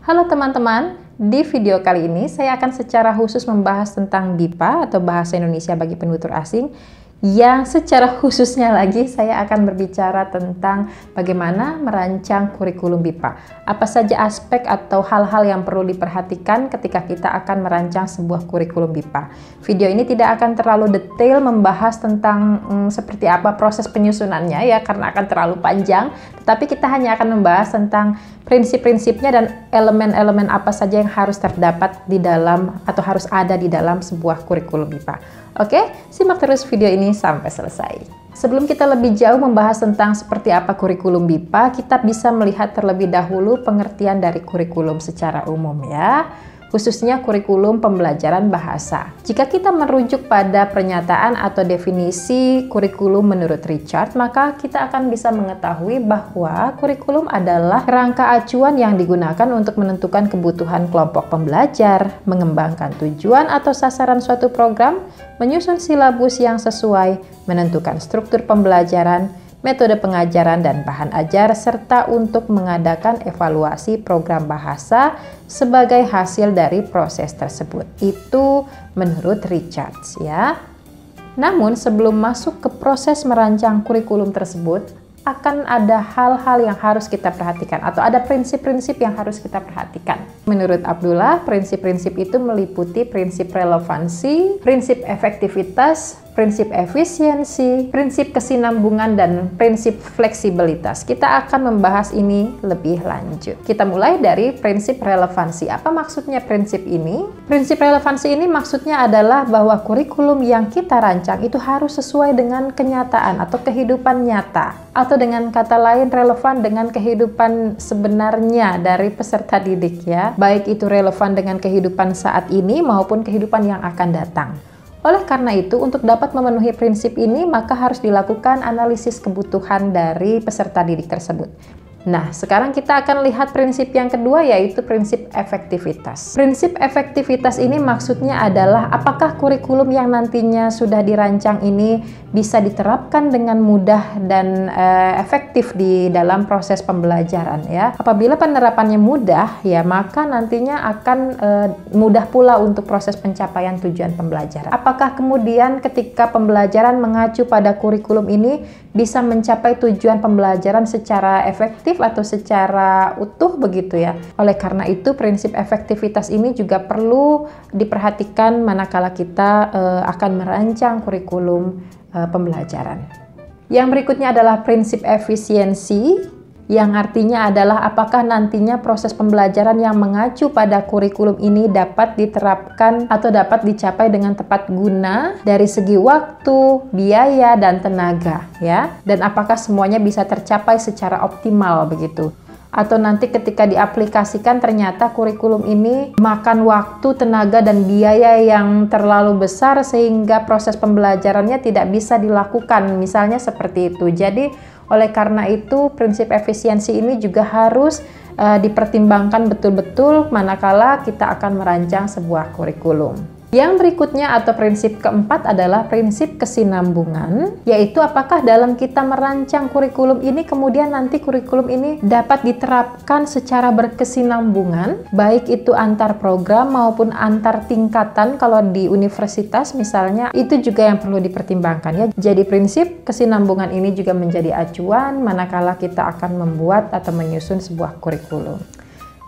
Halo teman-teman, di video kali ini saya akan secara khusus membahas tentang BIPA atau Bahasa Indonesia bagi Penutur Asing, yang secara khususnya lagi saya akan berbicara tentang bagaimana merancang kurikulum BIPA. Apa saja aspek atau hal-hal yang perlu diperhatikan ketika kita akan merancang sebuah kurikulum BIPA. Video ini tidak akan terlalu detail membahas tentang seperti apa proses penyusunannya ya, karena akan terlalu panjang. Tetapi kita hanya akan membahas tentang prinsip-prinsipnya dan elemen-elemen apa saja yang harus terdapat di dalam atau harus ada di dalam sebuah kurikulum BIPA. Oke, simak terus video ini sampai selesai. Sebelum kita lebih jauh membahas tentang seperti apa kurikulum BIPA, kita bisa melihat terlebih dahulu pengertian dari kurikulum secara umum ya, khususnya kurikulum pembelajaran bahasa. Jika kita merujuk pada pernyataan atau definisi kurikulum menurut Richard, maka kita akan bisa mengetahui bahwa kurikulum adalah kerangka acuan yang digunakan untuk menentukan kebutuhan kelompok pembelajar, mengembangkan tujuan atau sasaran suatu program, menyusun silabus yang sesuai, menentukan struktur pembelajaran, metode pengajaran dan bahan ajar, serta untuk mengadakan evaluasi program bahasa sebagai hasil dari proses tersebut. Itu menurut Richards ya. Namun sebelum masuk ke proses merancang kurikulum tersebut, akan ada hal-hal yang harus kita perhatikan atau ada prinsip-prinsip yang harus kita perhatikan. Menurut Abdullah, prinsip-prinsip itu meliputi prinsip relevansi, prinsip efektivitas, prinsip efisiensi, prinsip kesinambungan, dan prinsip fleksibilitas. Kita akan membahas ini lebih lanjut. Kita mulai dari prinsip relevansi. Apa maksudnya prinsip ini? Prinsip relevansi ini maksudnya adalah bahwa kurikulum yang kita rancang itu harus sesuai dengan kenyataan atau kehidupan nyata, atau dengan kata lain relevan dengan kehidupan sebenarnya dari peserta didik ya. Baik itu relevan dengan kehidupan saat ini maupun kehidupan yang akan datang. Oleh karena itu, untuk dapat memenuhi prinsip ini, maka harus dilakukan analisis kebutuhan dari peserta didik tersebut. Nah, sekarang kita akan lihat prinsip yang kedua, yaitu prinsip efektivitas. Prinsip efektivitas ini maksudnya adalah apakah kurikulum yang nantinya sudah dirancang ini bisa diterapkan dengan mudah dan efektif di dalam proses pembelajaran ya. Apabila penerapannya mudah ya, maka nantinya akan mudah pula untuk proses pencapaian tujuan pembelajaran. Apakah kemudian ketika pembelajaran mengacu pada kurikulum ini bisa mencapai tujuan pembelajaran secara efektif atau secara utuh begitu ya. Oleh karena itu prinsip efektivitas ini juga perlu diperhatikan manakala kita akan merancang kurikulum pembelajaran. Yang berikutnya adalah prinsip efisiensi, yang artinya adalah apakah nantinya proses pembelajaran yang mengacu pada kurikulum ini dapat diterapkan atau dapat dicapai dengan tepat guna dari segi waktu, biaya, dan tenaga ya. Dan apakah semuanya bisa tercapai secara optimal begitu. Atau nanti ketika diaplikasikan ternyata kurikulum ini makan waktu, tenaga, dan biaya yang terlalu besar sehingga proses pembelajarannya tidak bisa dilakukan, misalnya seperti itu. Jadi oleh karena itu prinsip efisiensi ini juga harus dipertimbangkan betul-betul manakala kita akan merancang sebuah kurikulum. Yang berikutnya atau prinsip keempat adalah prinsip kesinambungan, yaitu apakah dalam kita merancang kurikulum ini kemudian nanti kurikulum ini dapat diterapkan secara berkesinambungan, baik itu antar program maupun antar tingkatan. Kalau di universitas misalnya, itu juga yang perlu dipertimbangkan ya. Jadi prinsip kesinambungan ini juga menjadi acuan manakala kita akan membuat atau menyusun sebuah kurikulum.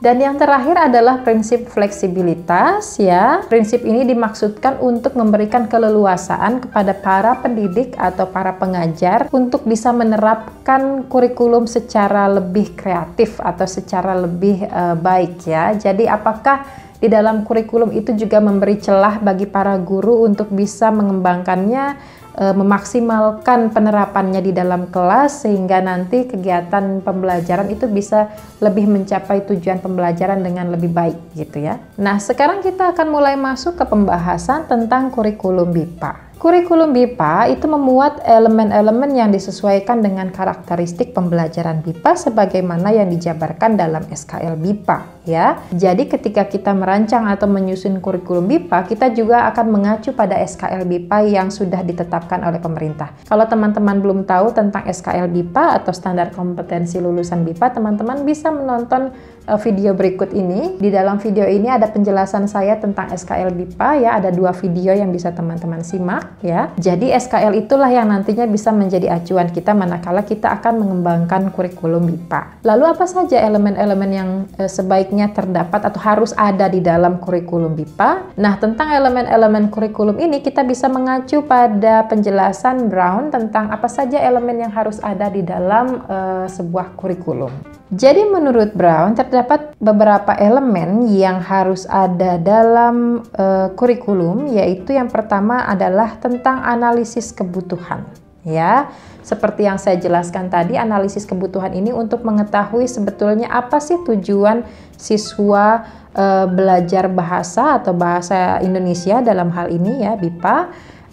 Dan yang terakhir adalah prinsip fleksibilitas ya. Prinsip ini dimaksudkan untuk memberikan keleluasaan kepada para pendidik atau para pengajar untuk bisa menerapkan kurikulum secara lebih kreatif atau secara lebih baik ya. Jadi apakah di dalam kurikulum itu juga memberi celah bagi para guru untuk bisa mengembangkannya, memaksimalkan penerapannya di dalam kelas sehingga nanti kegiatan pembelajaran itu bisa lebih mencapai tujuan pembelajaran dengan lebih baik gitu ya. Nah, sekarang kita akan mulai masuk ke pembahasan tentang kurikulum BIPA. Kurikulum BIPA itu memuat elemen-elemen yang disesuaikan dengan karakteristik pembelajaran BIPA sebagaimana yang dijabarkan dalam SKL BIPA ya. Jadi ketika kita merancang atau menyusun kurikulum BIPA, kita juga akan mengacu pada SKL BIPA yang sudah ditetapkan oleh pemerintah. Kalau teman-teman belum tahu tentang SKL BIPA atau standar kompetensi lulusan BIPA, teman-teman bisa menonton video berikut ini. Di dalam video ini ada penjelasan saya tentang SKL BIPA ya, ada 2 video yang bisa teman-teman simak ya. Jadi SKL itulah yang nantinya bisa menjadi acuan kita manakala kita akan mengembangkan kurikulum BIPA. Lalu apa saja elemen-elemen yang sebaiknya terdapat atau harus ada di dalam kurikulum BIPA? Nah, tentang elemen-elemen kurikulum ini kita bisa mengacu pada penjelasan Brown tentang apa saja elemen yang harus ada di dalam sebuah kurikulum. Jadi menurut Brown terdapat beberapa elemen yang harus ada dalam kurikulum, yaitu yang pertama adalah tentang analisis kebutuhan. Ya, seperti yang saya jelaskan tadi, analisis kebutuhan ini untuk mengetahui sebetulnya apa sih tujuan siswa belajar bahasa atau bahasa Indonesia dalam hal ini ya BIPA.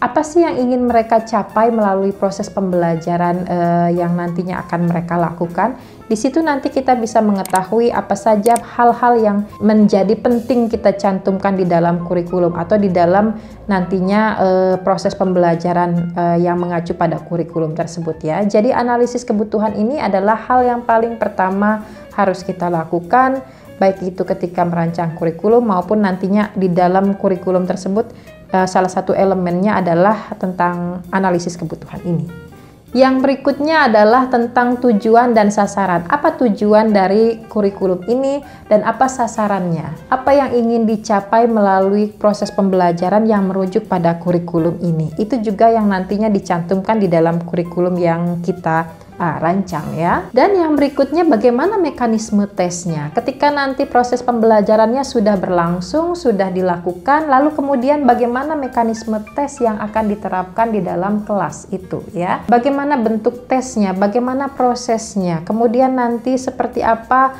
Apa sih yang ingin mereka capai melalui proses pembelajaran yang nantinya akan mereka lakukan? Di situ nanti kita bisa mengetahui apa saja hal-hal yang menjadi penting kita cantumkan di dalam kurikulum atau di dalam nantinya proses pembelajaran yang mengacu pada kurikulum tersebut ya. Jadi analisis kebutuhan ini adalah hal yang paling pertama harus kita lakukan, baik itu ketika merancang kurikulum maupun nantinya di dalam kurikulum tersebut. Salah satu elemennya adalah tentang analisis kebutuhan ini. Yang berikutnya adalah tentang tujuan dan sasaran. Apa tujuan dari kurikulum ini dan apa sasarannya? Apa yang ingin dicapai melalui proses pembelajaran yang merujuk pada kurikulum ini? Itu juga yang nantinya dicantumkan di dalam kurikulum yang kita rancang ya. Dan yang berikutnya bagaimana mekanisme tesnya. Ketika nanti proses pembelajarannya sudah berlangsung, sudah dilakukan, lalu kemudian bagaimana mekanisme tes yang akan diterapkan di dalam kelas itu ya. Bagaimana bentuk tesnya, bagaimana prosesnya, kemudian nanti seperti apa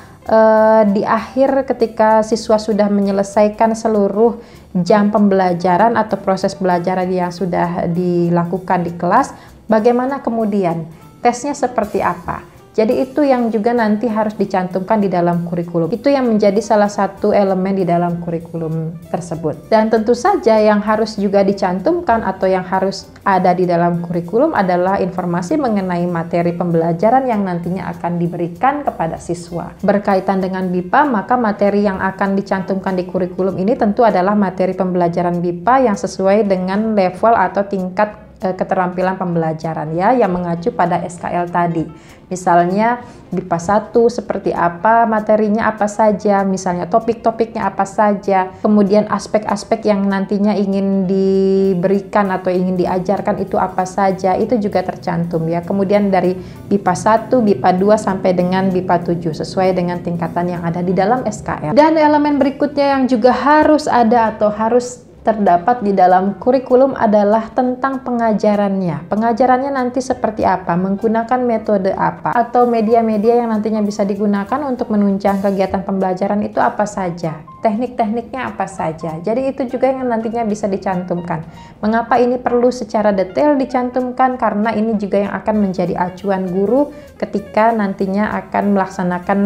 di akhir ketika siswa sudah menyelesaikan seluruh jam pembelajaran atau proses belajar yang sudah dilakukan di kelas, bagaimana kemudian tesnya seperti apa. Jadi itu yang juga nanti harus dicantumkan di dalam kurikulum. Itu yang menjadi salah satu elemen di dalam kurikulum tersebut. Dan tentu saja yang harus juga dicantumkan atau yang harus ada di dalam kurikulum adalah informasi mengenai materi pembelajaran yang nantinya akan diberikan kepada siswa. Berkaitan dengan BIPA, maka materi yang akan dicantumkan di kurikulum ini tentu adalah materi pembelajaran BIPA yang sesuai dengan level atau tingkat keterampilan pembelajaran ya, yang mengacu pada SKL tadi. Misalnya BIPA 1 seperti apa materinya, apa saja, misalnya topik-topiknya apa saja, kemudian aspek-aspek yang nantinya ingin diberikan atau ingin diajarkan itu apa saja, itu juga tercantum ya. Kemudian dari BIPA 1, BIPA 2 sampai dengan BIPA 7 sesuai dengan tingkatan yang ada di dalam SKL. Dan elemen berikutnya yang juga harus ada atau harus terdapat di dalam kurikulum adalah tentang pengajarannya. Pengajarannya nanti seperti apa, menggunakan metode apa, atau media-media yang nantinya bisa digunakan untuk menunjang kegiatan pembelajaran itu apa saja, teknik-tekniknya apa saja. Jadi itu juga yang nantinya bisa dicantumkan. Mengapa ini perlu secara detail dicantumkan? Karena ini juga yang akan menjadi acuan guru ketika nantinya akan melaksanakan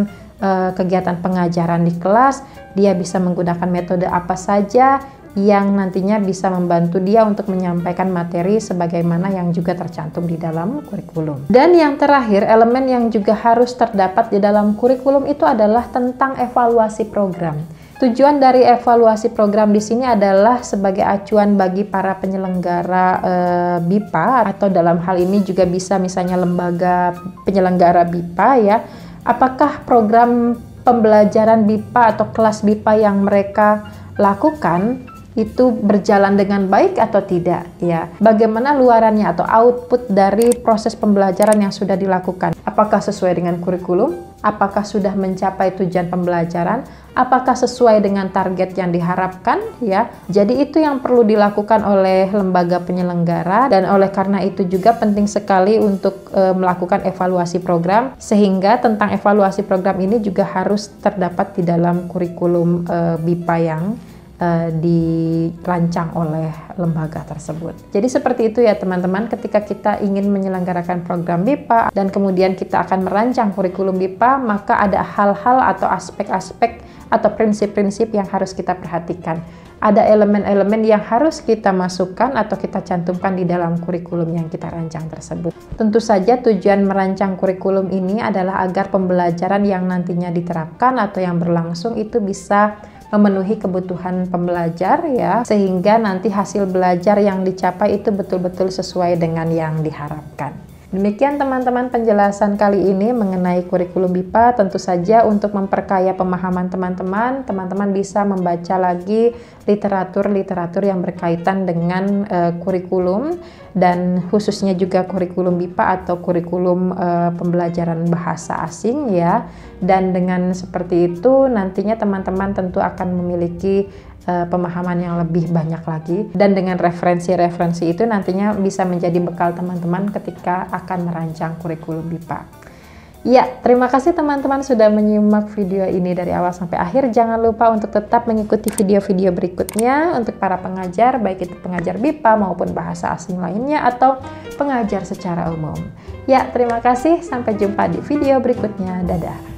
kegiatan pengajaran di kelas. Dia bisa menggunakan metode apa saja yang nantinya bisa membantu dia untuk menyampaikan materi sebagaimana yang juga tercantum di dalam kurikulum. Dan yang terakhir, elemen yang juga harus terdapat di dalam kurikulum itu adalah tentang evaluasi program. Tujuan dari evaluasi program di sini adalah sebagai acuan bagi para penyelenggara BIPA, atau dalam hal ini juga bisa misalnya lembaga penyelenggara BIPA ya. Apakah program pembelajaran BIPA atau kelas BIPA yang mereka lakukan itu berjalan dengan baik atau tidak ya. Bagaimana luarannya atau output dari proses pembelajaran yang sudah dilakukan. Apakah sesuai dengan kurikulum? Apakah sudah mencapai tujuan pembelajaran? Apakah sesuai dengan target yang diharapkan ya. Jadi itu yang perlu dilakukan oleh lembaga penyelenggara, dan oleh karena itu juga penting sekali untuk melakukan evaluasi program, sehingga tentang evaluasi program ini juga harus terdapat di dalam kurikulum BIPA yang dirancang oleh lembaga tersebut. Jadi seperti itu ya teman-teman, ketika kita ingin menyelenggarakan program BIPA dan kemudian kita akan merancang kurikulum BIPA, maka ada hal-hal atau aspek-aspek atau prinsip-prinsip yang harus kita perhatikan. Ada elemen-elemen yang harus kita masukkan atau kita cantumkan di dalam kurikulum yang kita rancang tersebut. Tentu saja tujuan merancang kurikulum ini adalah agar pembelajaran yang nantinya diterapkan atau yang berlangsung itu bisa memenuhi kebutuhan pembelajar ya, sehingga nanti hasil belajar yang dicapai itu betul-betul sesuai dengan yang diharapkan. Demikian teman-teman penjelasan kali ini mengenai kurikulum BIPA. Tentu saja untuk memperkaya pemahaman teman-teman bisa membaca lagi literatur-literatur yang berkaitan dengan kurikulum, dan khususnya juga kurikulum BIPA atau kurikulum pembelajaran bahasa asing ya. Dan dengan seperti itu nantinya teman-teman tentu akan memiliki pemahaman yang lebih banyak lagi, dan dengan referensi-referensi itu nantinya bisa menjadi bekal teman-teman ketika akan merancang kurikulum BIPA. Ya, terima kasih teman-teman sudah menyimak video ini dari awal sampai akhir. Jangan lupa untuk tetap mengikuti video-video berikutnya untuk para pengajar, baik itu pengajar BIPA maupun bahasa asing lainnya atau pengajar secara umum. Ya, terima kasih. Sampai jumpa di video berikutnya. Dadah.